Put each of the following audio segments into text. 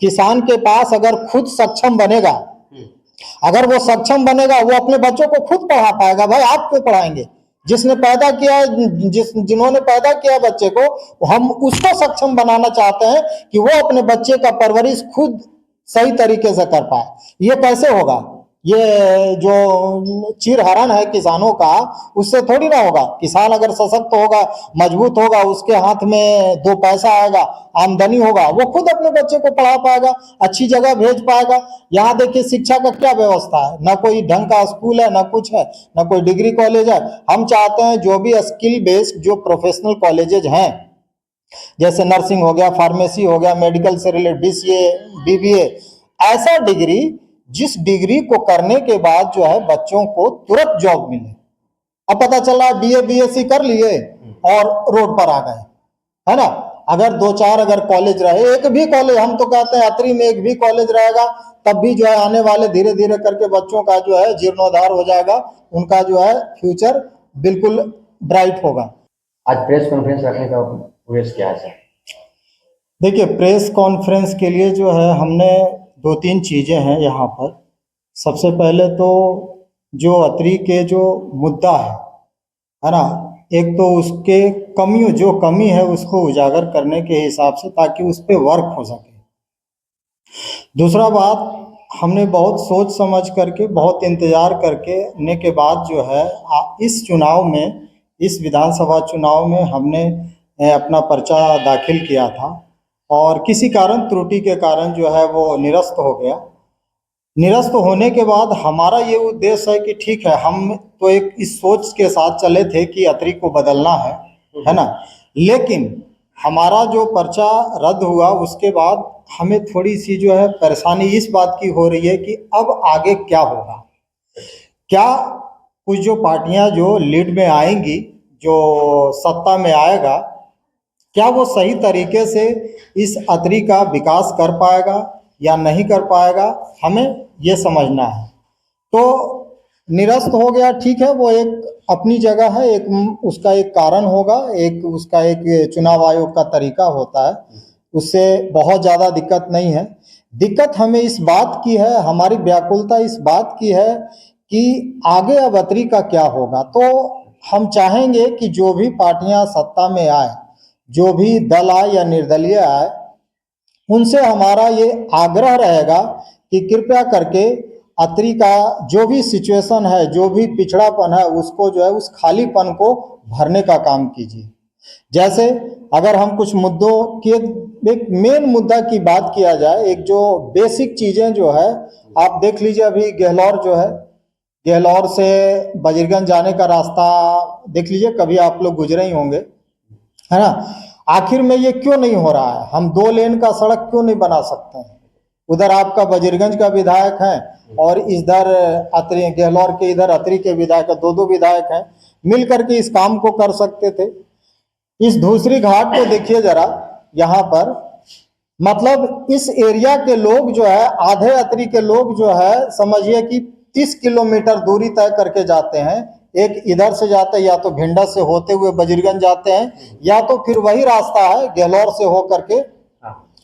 किसान के पास अगर खुद सक्षम बनेगा, अगर वो सक्षम बनेगा, वो अपने बच्चों को खुद पढ़ा पाएगा। भाई आप क्यों पढ़ाएंगे? जिसने पैदा किया, जिन्होंने पैदा किया बच्चे को, हम उसको सक्षम बनाना चाहते हैं कि वो अपने बच्चे का परवरिश खुद सही तरीके से कर पाए। ये कैसे होगा? ये जो चिरहरण है किसानों का, उससे थोड़ी ना होगा। किसान अगर सशक्त होगा, मजबूत होगा, उसके हाथ में दो पैसा आएगा, आमदनी होगा, वो खुद अपने बच्चे को पढ़ा पाएगा, अच्छी जगह भेज पाएगा। यहाँ देखिए शिक्षा का क्या व्यवस्था है, ना कोई ढंग का स्कूल है, ना कुछ है, ना कोई डिग्री कॉलेज है। हम चाहते हैं जो भी स्किल बेस्ड जो प्रोफेशनल कॉलेजेज हैं, जैसे नर्सिंग हो गया, फार्मेसी हो गया, मेडिकल से रिलेटेड बीसीए, बीबीए, ऐसा डिग्री जिस डिग्री को करने के बाद जो है बच्चों को तुरंत जॉब मिले। अब पता चला बीए बीएससी कर लिए और रोड पर आ गए, है ना। अगर दो चार अगर कॉलेज रहे, एक भी कॉलेज, हम तो कहते हैं अतरी में एक भी कॉलेज रहेगा, तब भी जो है आने वाले धीरे धीरे करके बच्चों का जो है जीर्णोद्धार हो जाएगा, उनका जो है फ्यूचर बिल्कुल ब्राइट होगा। आज प्रेस कॉन्फ्रेंस रखने का उद्देश्य क्या है? देखिए, प्रेस कॉन्फ्रेंस के लिए जो है हमने दो तीन चीज़ें हैं यहाँ पर। सबसे पहले तो जो अतरी के जो मुद्दा है ना, एक तो उसके जो कमी है उसको उजागर करने के हिसाब से, ताकि उस पर वर्क हो सके। दूसरा बात, हमने बहुत सोच समझ करके, बहुत इंतजार करके के बाद जो है इस चुनाव में, इस विधानसभा चुनाव में हमने अपना पर्चा दाखिल किया था, और किसी कारण त्रुटि के कारण जो है वो निरस्त हो गया। निरस्त होने के बाद हमारा ये उद्देश्य है कि ठीक है, हम तो एक इस सोच के साथ चले थे कि अतरी को बदलना है ना, लेकिन हमारा जो पर्चा रद्द हुआ उसके बाद हमें थोड़ी सी जो है परेशानी इस बात की हो रही है कि अब आगे क्या होगा। क्या कुछ जो पार्टियां जो लीड में आएंगी, जो सत्ता में आएगा, क्या वो सही तरीके से इस अतरी का विकास कर पाएगा या नहीं कर पाएगा, हमें ये समझना है। तो निरस्त हो गया, ठीक है, वो एक अपनी जगह है, एक उसका एक कारण होगा, एक उसका एक चुनाव आयोग का तरीका होता है, उससे बहुत ज़्यादा दिक्कत नहीं है। दिक्कत हमें इस बात की है, हमारी व्याकुलता इस बात की है कि आगे अब अतरी का क्या होगा। तो हम चाहेंगे कि जो भी पार्टियां सत्ता में आए, जो भी दल आए या निर्दलीय आए, उनसे हमारा ये आग्रह रहेगा कि कृपया करके अतरी का जो भी सिचुएशन है, जो भी पिछड़ापन है, उसको जो है उस खालीपन को भरने का काम कीजिए। जैसे अगर हम कुछ मुद्दों की, एक मेन मुद्दा की बात किया जाए, एक जो बेसिक चीज़ें जो है, आप देख लीजिए अभी गेहलोर जो है, गेहलोर से बजरगंज जाने का रास्ता देख लीजिए, कभी आप लोग गुजरे ही होंगे, है ना। आखिर में ये क्यों नहीं हो रहा है? हम 2 लेन का सड़क क्यों नहीं बना सकते हैं? उधर आपका बजरगंज का विधायक है और इधर अतरी, गेहलोर के इधर अतरी के विधायक, 2 विधायक हैं, मिल करके इस काम को कर सकते थे। इस धूसरी घाट को देखिए जरा, यहाँ पर मतलब इस एरिया के लोग जो है, आधे अतरी के लोग जो है, समझिए कि 30 किलोमीटर दूरी तय करके जाते हैं। एक इधर से जाते हैं, या तो भिंडा से होते हुए बजरगंज जाते हैं, या तो फिर वही रास्ता है गेहलोर से हो करके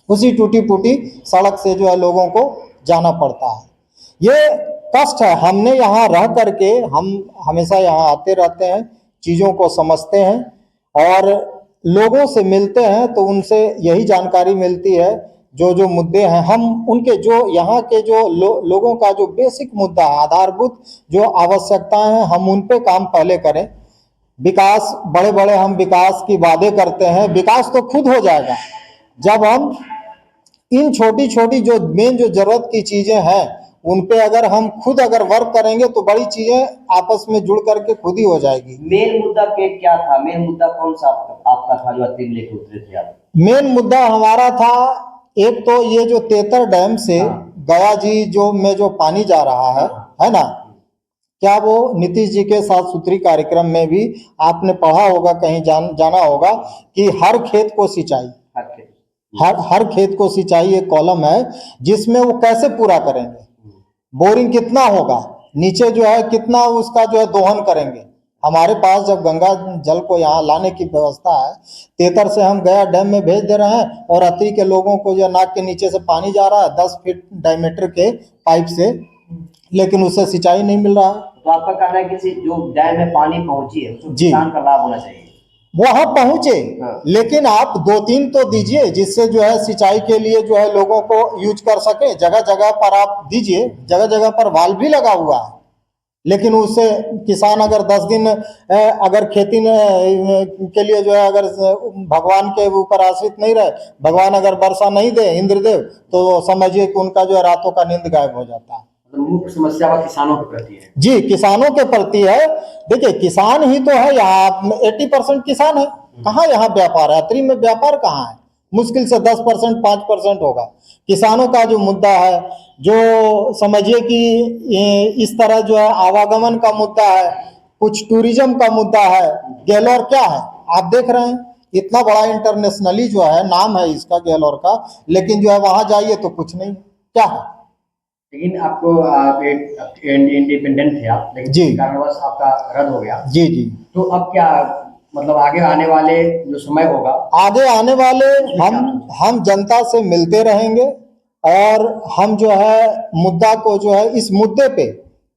उसी टूटी फूटी सड़क से जो है लोगों को जाना पड़ता है। ये कष्ट है। हमने यहाँ रह करके, हम हमेशा यहाँ आते रहते हैं, चीज़ों को समझते हैं और लोगों से मिलते हैं, तो उनसे यही जानकारी मिलती है जो जो मुद्दे हैं, हम उनके जो यहाँ के जो लोगों का जो बेसिक मुद्दा है, आधारभूत जो आवश्यकताएं हैं, हम उन पे काम पहले करें। विकास, बड़े बड़े हम विकास की वादे करते हैं, विकास तो खुद हो जाएगा जब हम इन छोटी छोटी जो मेन जो जरूरत की चीजें हैं उन पे अगर हम खुद अगर वर्क करेंगे तो बड़ी चीजें आपस में जुड़ करके खुद ही हो जाएगी। मेन मुद्दा क्या था? मेन मुद्दा कौन सा आपका था जो अतरी लेके उतरे थे आप? मेन मुद्दा हमारा था, एक तो ये जो तेतर डैम से गया जी जो में जो पानी जा रहा है ना, क्या वो नीतीश जी के 7 सूत्री कार्यक्रम में भी आपने पढ़ा होगा, कहीं जाना होगा कि हर खेत को सिंचाई, हर खेत को सिंचाई एक कॉलम है, जिसमें वो कैसे पूरा करेंगे, बोरिंग कितना होगा, नीचे जो है कितना उसका जो है दोहन करेंगे, हमारे पास जब गंगा जल को यहाँ लाने की व्यवस्था है, तेतर से हम गया डैम में भेज दे रहे हैं और अतरी के लोगों को जो नाक के नीचे से पानी जा रहा है 10 फीट डायमीटर के पाइप से, लेकिन उससे सिंचाई नहीं मिल रहा है। तो आपका कहना है कि जो डैम में पानी पहुंची है उसको जी। किसान का लाभ होना चाहिए। वहां पहुंचे, हाँ। लेकिन आप 2-3 तो दीजिए जिससे जो है सिंचाई के लिए जो है लोगों को यूज कर सके। जगह जगह पर आप दीजिए, जगह जगह पर वाल भी लगा हुआ है, लेकिन उससे किसान अगर 10 दिन अगर खेती के लिए जो है अगर भगवान के ऊपर आश्रित नहीं रहे, भगवान अगर वर्षा नहीं दे इंद्रदेव, तो समझिए कि उनका जो है रातों का नींद गायब हो जाता है। मुख्य समस्या वह किसानों के प्रति है। जी, किसानों के प्रति है। देखिए किसान ही तो है यहाँ, 80% किसान है। कहाँ यहाँ व्यापार है? अतरी में व्यापार कहाँ है? मुश्किल से 10% 5% होगा। किसानों का जो मुद्दा है, जो समझिए कि इस तरह जो है आवागमन का मुद्दा है, कुछ टूरिज्म का मुद्दा है। गैलोर क्या है आप देख रहे हैं, इतना बड़ा इंटरनेशनली जो है नाम है इसका गैलोर का, लेकिन जो है वहां जाइए तो कुछ नहीं, क्या है। लेकिन आपको आप एक इंडिपेंडेंट थे आप, लेकिन जी। कारणवश आपका रद्द हो गया। जी जी। तो अब क्या मतलब आगे आने वाले जो समय होगा, आगे आने वाले हम जनता से मिलते रहेंगे और हम जो है मुद्दा को जो है इस मुद्दे पे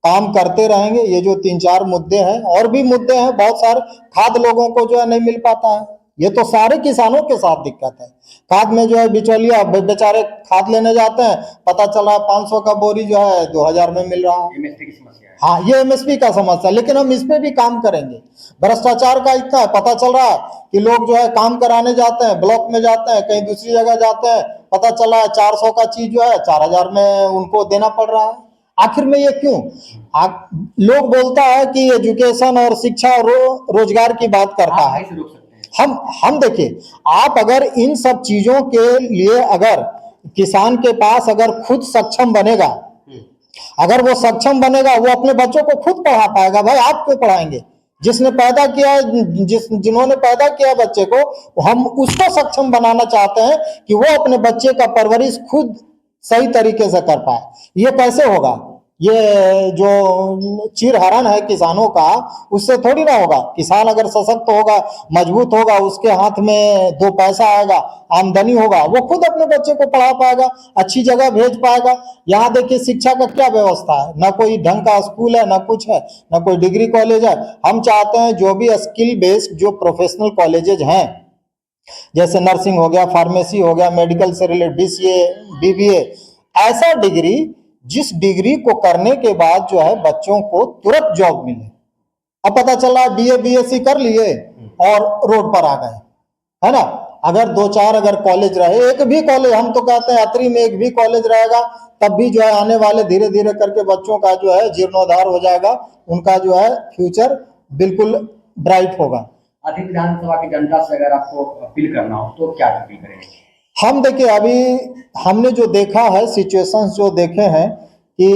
काम करते रहेंगे। ये जो 3-4 मुद्दे हैं, और भी मुद्दे हैं बहुत सारे। खाद लोगों को जो है नहीं मिल पाता है, ये तो सारे किसानों के साथ दिक्कत है। खाद में जो है बिचौलिया बेचारे खाद लेने जाते हैं, पता चल रहा है 500 का बोरी जो है 2000 में मिल रहा है। एमएसपी की समस्या है। हाँ, ये एमएसपी का समस्या, लेकिन हम इस पे भी काम करेंगे। भ्रष्टाचार का इतना है, पता चल रहा है कि लोग जो है काम कराने जाते हैं, ब्लॉक में जाते हैं, कहीं दूसरी जगह जाते हैं, पता चल रहा है 400 का चीज जो है 4000 में उनको देना पड़ रहा है। आखिर में ये क्यों? लोग बोलता है कि एजुकेशन और शिक्षा रोजगार की बात करता है। कैसे रोक सकते हैं? हम देखिए, आप अगर इन सब चीजों के लिए अगर किसान के पास अगर खुद सक्षम बनेगा, अगर वो सक्षम बनेगा, वो अपने बच्चों को खुद पढ़ा पाएगा। भाई आप क्यों पढ़ाएंगे? जिसने पैदा किया, जिन्होंने पैदा किया बच्चे को, हम उसको सक्षम बनाना चाहते हैं कि वो अपने बच्चे का परवरिश खुद सही तरीके से कर पाए। ये कैसे होगा? ये जो चीरहरण है किसानों का, उससे थोड़ी ना होगा। किसान अगर सशक्त होगा, मजबूत होगा, उसके हाथ में 2 पैसा आएगा, आमदनी होगा, वो खुद अपने बच्चे को पढ़ा पाएगा, अच्छी जगह भेज पाएगा। यहाँ देखिए शिक्षा का क्या व्यवस्था है, ना कोई ढंग का स्कूल है, ना कुछ है, ना कोई डिग्री कॉलेज है। हम चाहते हैं जो भी स्किल बेस्ड जो प्रोफेशनल कॉलेजेज हैं, जैसे नर्सिंग हो गया, फार्मेसी हो गया, मेडिकल से रिलेटेड बीसीए, बीबीए, ऐसा डिग्री जिस डिग्री को करने के बाद जो है बच्चों को तुरंत जॉब मिले। अब पता चला बीए बीएससी कर लिए और रोड पर आ गए, है ना। अगर 2-4 अगर कॉलेज रहे, एक भी कॉलेज, हम तो कहते हैं अतरी में एक भी कॉलेज रहेगा, तब भी जो है आने वाले धीरे धीरे करके बच्चों का जो है जीर्णोद्धार हो जाएगा, उनका जो है फ्यूचर बिल्कुल ब्राइट होगा। अतरी विधानसभा की जनता से अगर आपको अपील करना हो तो क्या अपील करेंगे? हम देखिए, अभी हमने जो देखा है, सिचुएशंस जो देखे हैं कि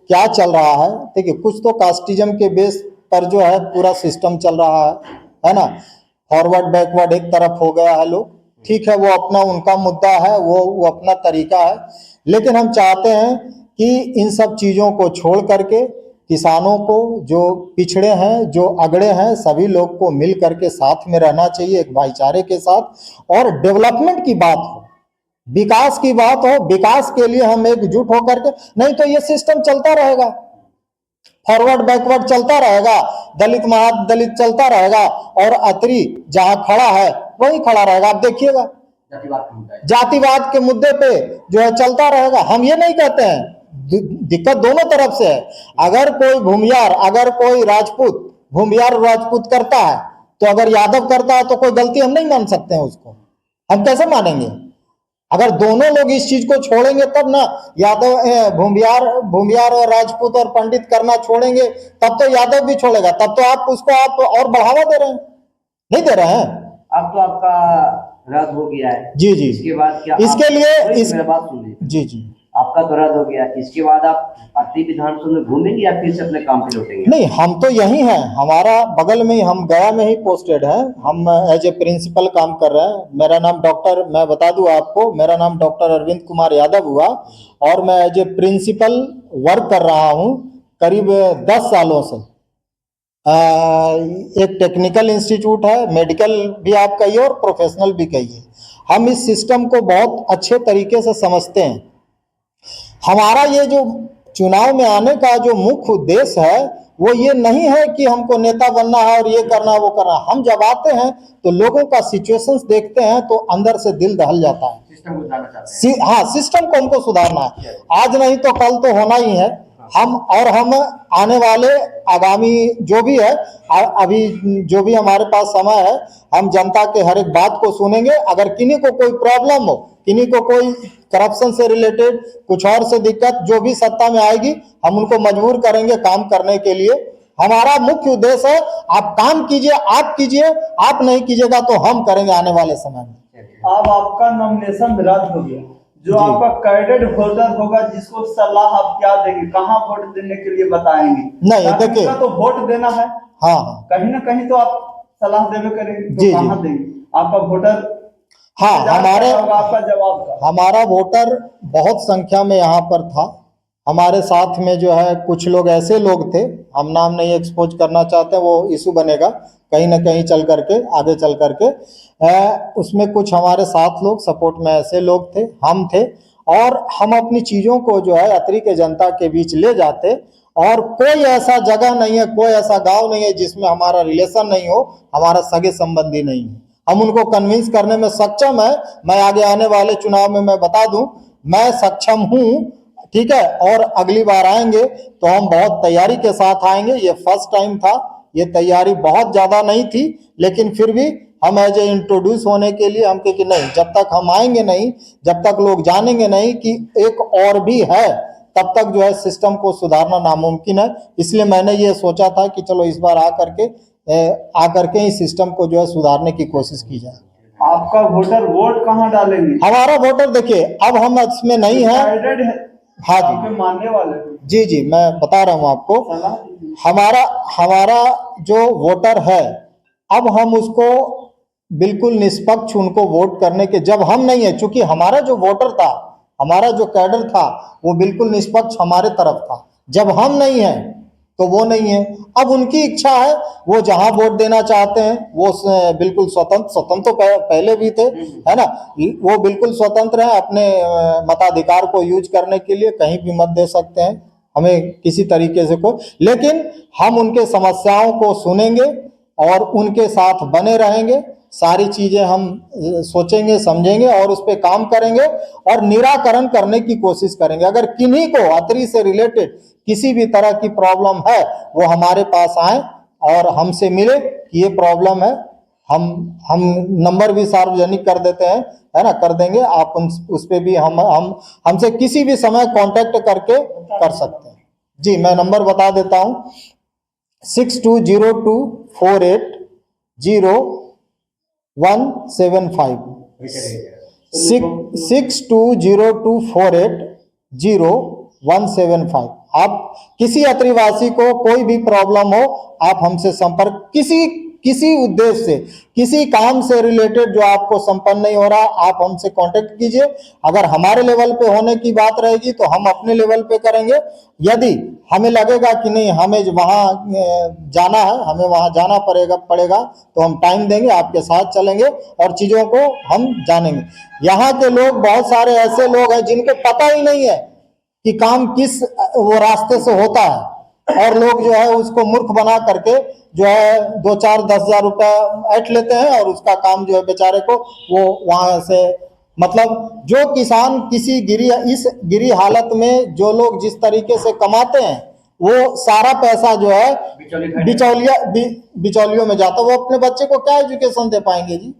क्या चल रहा है। देखिए, कुछ तो कास्टिज्म के बेस पर जो है पूरा सिस्टम चल रहा है ना। फॉरवर्ड बैकवर्ड एक तरफ हो गया है लोग, ठीक है, वो अपना उनका मुद्दा है, वो अपना तरीका है। लेकिन हम चाहते हैं कि इन सब चीज़ों को छोड़ करके किसानों को, जो पिछड़े हैं, जो अगड़े हैं, सभी लोग को मिल करके साथ में रहना चाहिए, एक भाईचारे के साथ। और डेवलपमेंट की बात हो, विकास की बात हो, विकास के लिए हम एकजुट होकर के, नहीं तो ये सिस्टम चलता रहेगा, फॉरवर्ड बैकवर्ड चलता रहेगा, दलित महादलित चलता रहेगा, और अतरी जहां खड़ा है वही खड़ा रहेगा। आप देखिएगा, जातिवाद के मुद्दे पे जो है चलता रहेगा। हम ये नहीं कहते हैं, दिक्कत दोनों तरफ से है। अगर कोई भूमियार, अगर कोई राजपूत भूमियार राजपूत करता है, तो अगर यादव करता है तो कोई गलती हम नहीं मान सकते हैं उसको। हम कैसे मानेंगे? अगर दोनों लोग इस चीज को छोड़ेंगे तब ना। यादव भूमियार और राजपूत और पंडित करना छोड़ेंगे तब तो यादव भी छोड़ेगा, तब तो आप उसको आप और बढ़ावा दे रहे हैं, नहीं दे रहे हैं। अब तो आपका रद्द हो गया है। जी जी। इसके बाद क्या? इसके लिए मेरा बात सुन लीजिए। जी जी। आपका तो रद्द हो गया, इसके बाद आप अतरी विधानसभा में घूमेंगे या फिर से अपने काम पे लौटेंगे? नहीं, हम तो यही हैं, हमारा बगल में ही, हम गया में ही पोस्टेड है। हम एज ए प्रिंसिपल काम कर रहे हैं। मेरा नाम डॉक्टर, मैं बता दूं आपको, मेरा नाम डॉक्टर अरविंद कुमार यादव हुआ, और मैं एज ए प्रिंसिपल वर्क कर रहा हूं करीब 10 सालों से एक टेक्निकल इंस्टीट्यूट है, मेडिकल भी आप कहिए और प्रोफेशनल भी कहिए। हम इस सिस्टम को बहुत अच्छे तरीके से समझते हैं। हमारा ये जो चुनाव में आने का जो मुख्य उद्देश्य है वो ये नहीं है कि हमको नेता बनना है और ये करना है वो करना है। हम जब आते हैं तो लोगों का सिचुएशंस देखते हैं तो अंदर से दिल दहल जाता है। सिस्टम को सुधारना चाहते हैं। हाँ, सिस्टम को हमको सुधारना है, आज नहीं तो कल तो होना ही है। हम आने वाले आगामी जो भी है, अभी जो भी हमारे पास समय है, हम जनता के हर एक बात को सुनेंगे। अगर किन्हीं को कोई प्रॉब्लम हो, किन्हीं को कोई करप्शन से रिलेटेड कुछ और से दिक्कत, जो भी सत्ता में आएगी हम उनको मजबूर करेंगे काम करने के लिए। हमारा मुख्य उद्देश्य है आप काम कीजिए, आप कीजिए, आप नहीं कीजिएगा तो हम करेंगे आने वाले समय में। अब आपका नॉमिनेशन रद्द हो गया, जो जी। आपका कैडेट होल्डर होगा जिसको सलाह आप क्या देंगे, कहाँ वोट देने के लिए बताएंगे? नहीं, ताकि देखिए। उसका तो वोट देना है, हाँ, कहीं ना कहीं तो आप सलाह देवे करेंगे, तो जी, कहाँ जी। देंगे? आपका वोटर हाँ, इंतजार कर रहा होगा आपका जवाब का। हमारा वोटर बहुत संख्या में यहाँ पर था। हमारे साथ में जो है कुछ लोग ऐसे लोग थे, हम नाम नहीं एक्सपोज करना चाहते, वो इशू बनेगा कहीं ना कहीं चल करके, आगे चल करके। उसमें कुछ हमारे साथ लोग सपोर्ट में ऐसे लोग थे, हम थे, और हम अपनी चीज़ों को जो है अतरी के जनता के बीच ले जाते। और कोई ऐसा जगह नहीं है, कोई ऐसा गांव नहीं है जिसमें हमारा रिलेशन नहीं हो, हमारा सगे संबंधी नहीं है। हम उनको कन्विंस करने में सक्षम है। मैं आगे आने वाले चुनाव में मैं बता दूं, मैं सक्षम हूं, ठीक है। और अगली बार आएंगे तो हम बहुत तैयारी के साथ आएंगे। ये फर्स्ट टाइम था, ये तैयारी बहुत ज्यादा नहीं थी, लेकिन फिर भी हम एज ए इंट्रोड्यूस होने के लिए हम कहे कि नहीं, जब तक हम आएंगे नहीं, जब तक लोग जानेंगे नहीं कि एक और भी है, तब तक जो है सिस्टम को सुधारना नामुमकिन है। इसलिए मैंने ये सोचा था कि चलो इस बार आकर के इस सिस्टम को जो है सुधारने की कोशिश की जाए। आपका वोटर वोट कहाँ डालेंगे? हमारा वोटर देखिए, अब हम इसमें नहीं है। कैडेट है, हाँ जी, आपके मानने वाले हैं। जी जी, मैं बता रहा हूँ आपको। सलाह दीजिए। हमारा जो वोटर है, अब हम उसको बिल्कुल निष्पक्ष उनको वोट करने के, जब हम नहीं है, चूंकि हमारा जो वोटर था, हमारा जो कैडर था, वो बिल्कुल निष्पक्ष हमारे तरफ था। जब हम नहीं है तो वो नहीं है। अब उनकी इच्छा है, वो जहां वोट देना चाहते हैं वो बिल्कुल स्वतंत्र तो पहले भी थे, है ना। वो बिल्कुल स्वतंत्र हैं अपने मताधिकार को यूज करने के लिए, कहीं भी मत दे सकते हैं, हमें किसी तरीके से लेकिन हम उनके समस्याओं को सुनेंगे और उनके साथ बने रहेंगे। सारी चीजें हम सोचेंगे, समझेंगे और उस पर काम करेंगे और निराकरण करने की कोशिश करेंगे। अगर किन्हीं को अतरी से रिलेटेड किसी भी तरह की प्रॉब्लम है, वो हमारे पास आए और हमसे मिले कि ये प्रॉब्लम है। हम नंबर भी सार्वजनिक कर देते हैं, है ना, कर देंगे। आप उस पे भी हमसे किसी भी समय कांटेक्ट करके कर सकते हैं। जी, मैं नंबर बता देता हूँ, 6202480175 6202480175। आप किसी अत्रिवासी को कोई भी प्रॉब्लम हो, आप हमसे संपर्क, किसी उद्देश्य से, किसी काम से रिलेटेड जो आपको संपन्न नहीं हो रहा, आप हमसे कांटेक्ट कीजिए। अगर हमारे लेवल पे होने की बात रहेगी तो हम अपने लेवल पे करेंगे। यदि हमें लगेगा कि नहीं, हमें वहां जाना है, हमें वहां जाना पड़ेगा तो हम टाइम देंगे, आपके साथ चलेंगे और चीजों को हम जानेंगे। यहाँ के लोग, बहुत सारे ऐसे लोग हैं जिनको पता ही नहीं है कि काम किस वो रास्ते से होता है, और लोग जो है उसको मूर्ख बना करके जो है 2-4-10,000 रुपए ऐंठ लेते हैं और उसका काम जो है बेचारे को वो वहां से, मतलब जो किसान इस गिरी हालत में जो लोग जिस तरीके से कमाते हैं, वो सारा पैसा जो है बिचौलियों में जाता है। वो अपने बच्चे को क्या एजुकेशन दे पाएंगे जी?